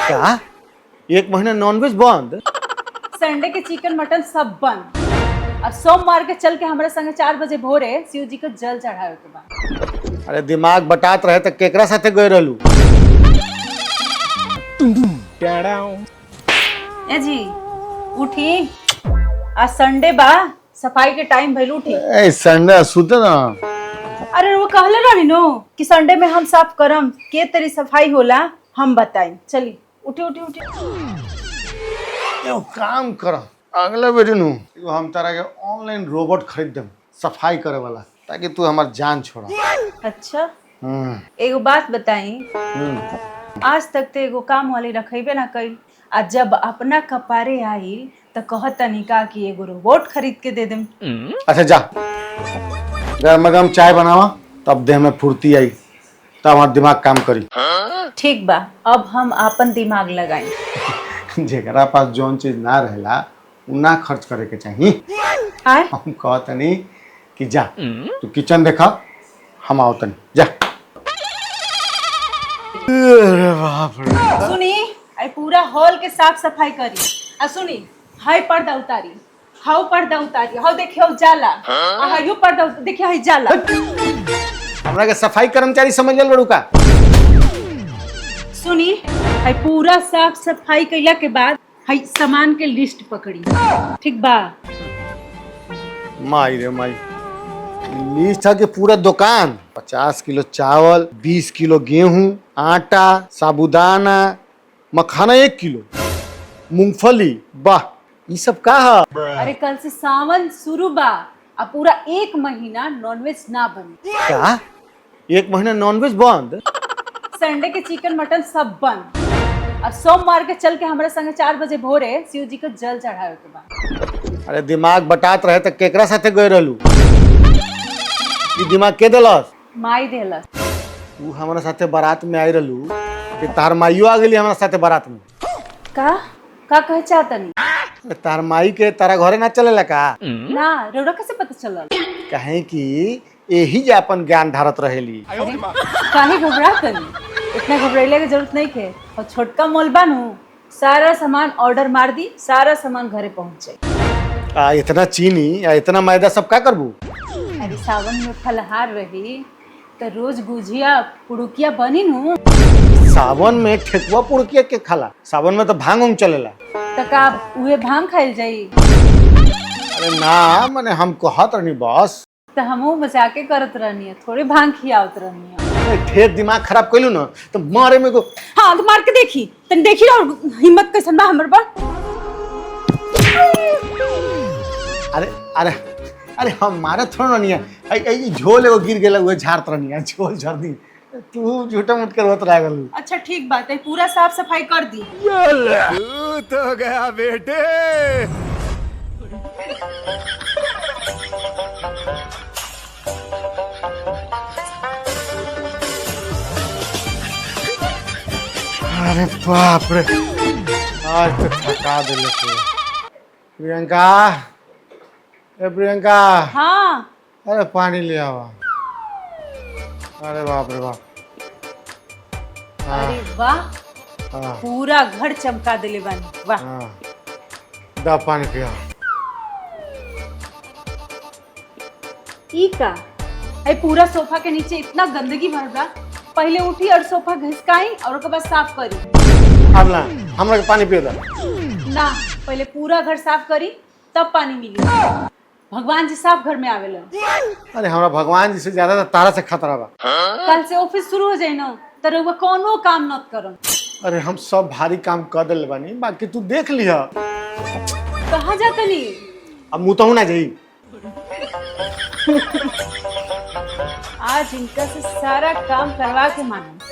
क्या? एक महीना नॉनवेज बंद? संडे के चिकन मटन सब बंद। और सोमवार के चल के हमारे संगे 4 बजे भोरे शिव जी को जल चढ़ावे के बाद। अरे दिमाग बटात रहे तो केकरा साथे गए रहलू? ए जी उठी, आज संडे बा, सफाई के टाइम भइल, उठी। ए संडे सुत ना। अरे वो कहले रही नो कि संडे में हम साफ करम, के तेरी सफाई होला हम बताई। चली उठी उठी उठी। एगो काम कर, अगले बेरी नु एगो हम तारा के ऑनलाइन रोबोट खरीद देम सफाई करे वाला, ताकि तू हमार जान छोड़ा। अच्छा एगो बात बताई, आज तक तो एगो काम वाली रखेबे ना कई, आ जब अपना कपारे आई तो कहतनी का कि एगो रोबोट खरीद के दे देम। अच्छा जा गरम गरम चाय बनावा, तब देह में फुर्ती आई, तब हमार दिमाग काम करी। ठीक बा, अब हम अपन दिमाग लगाई। जेकरा पास जौन चीज ना रहेला उ ना खर्च करे के चाहिए। आए हम कहतनी कि जा तू किचन देखा, हम आओ तनी जा। अरे बाप रे। सुनी, आई पूरा हॉल के साफ सफाई करी। आ सुनी, हाई पर्दा उतारी, हाउ पर्दा उतारी, हाउ देखियो जाला, आ हाउ पर्दा देखियो हाई जाला। हमरा के सफाई कर्मचारी समझ लेल बड़ू का? सुनी, हाई पूरा साफ सफाई कइला के बाद हाई सामान के लिस्ट पकड़ी, ठीक बा? माई रे माई, लिस्ट है कि पूरा दुकान 50 किलो चावल, 20 किलो गेहूं, आटा, साबुदाना, मखाना 1 किलो, मूंगफली, वाह ये सब का है? अरे कल से सावन शुरू बा, अब पूरा 1 महीना नॉनवेज ना बनी। क्या? 1 महीना नॉनवेज बंद? संडे के चिकन मटन सब बंद। और सोमवार के चल के हमारे संगे 4 बजे भोरे शिव जी को जल चढ़ावे के बाद। अरे दिमाग बटात रहे तो केकरा साथे गए रहलू? ई दिमाग के देलस? माई देलस। तू हमारा साथे बारात में आई रहलू कि तार माइयो आ गेली हमारा साथे बारात में? का कहे चाहतनी? अरे तार माई के तारा घरे ना चलेला का? ना, रोड़ा कैसे पता चलल? कहे कि यही जे अपन ज्ञान धारत रहेली। काहे घबरातनी? इतना घबराइले के जरूरत नहीं के। और छोटका मोल बानू, सारा सामान ऑर्डर मार दी, सारा सामान घरे पहुंच जाए। इतना चीनी या इतना मैदा सब का करबू? अरे सावन में फलहार रही तो रोज गुजिया पुड़ुकिया बनी नू। सावन में ठेकुआ पुड़किया के खाला? सावन में तो भांग उंग चलेला। तो का उहे भांग खाइल जाई? अरे ना, माने हम कहत रहनी बस। तो हमहू मजाके करत रहनी है, थोड़ी भांग खियावत रहनी है। ढेर दिमाग खराब कैलू ना तो मारे में को। हाँ तो मार के देखी, तन देखी और हिम्मत कैसन बा हमर पर। अरे अरे अरे हम मारे थोड़ा नहीं है, आई झोल एगो गिर गेला, वो झाड़त रहनी है, झोल झड़ दी। तू झूठा मुठ कर होत रह गलू। अच्छा ठीक बात है, पूरा साफ सफाई कर दी। तू तो गया बेटे। अरे बाप रे, आज तो थका दिले तू। प्रियंका, ए प्रियंका। हाँ अरे पानी ले आवा। अरे बाप रे बाप। अरे वाह, हाँ पूरा घर चमका दिले बानी, वाह। हाँ, दा पानी पिया। ई का है, पूरा सोफा के नीचे इतना गंदगी भर बा। पहले उठी और सोफा घिसकाई और उसके बाद साफ करी। अब ना हमरा के पानी पियो दा। ना, पहले पूरा घर साफ करी तब पानी मिली। भगवान जी साफ घर में आवेला। अरे हमरा भगवान जी से ज्यादा तो तारा से खतरा बा। कल से ऑफिस शुरू हो जाए ना, तो रउआ कोनो काम मत करम। अरे हम सब भारी काम कर दिले बानी, बाकी तू देख लिहा। कहाँ जातनी? अब मुँह तो ना जाई। आज इनका से सारा काम करवा के मानो।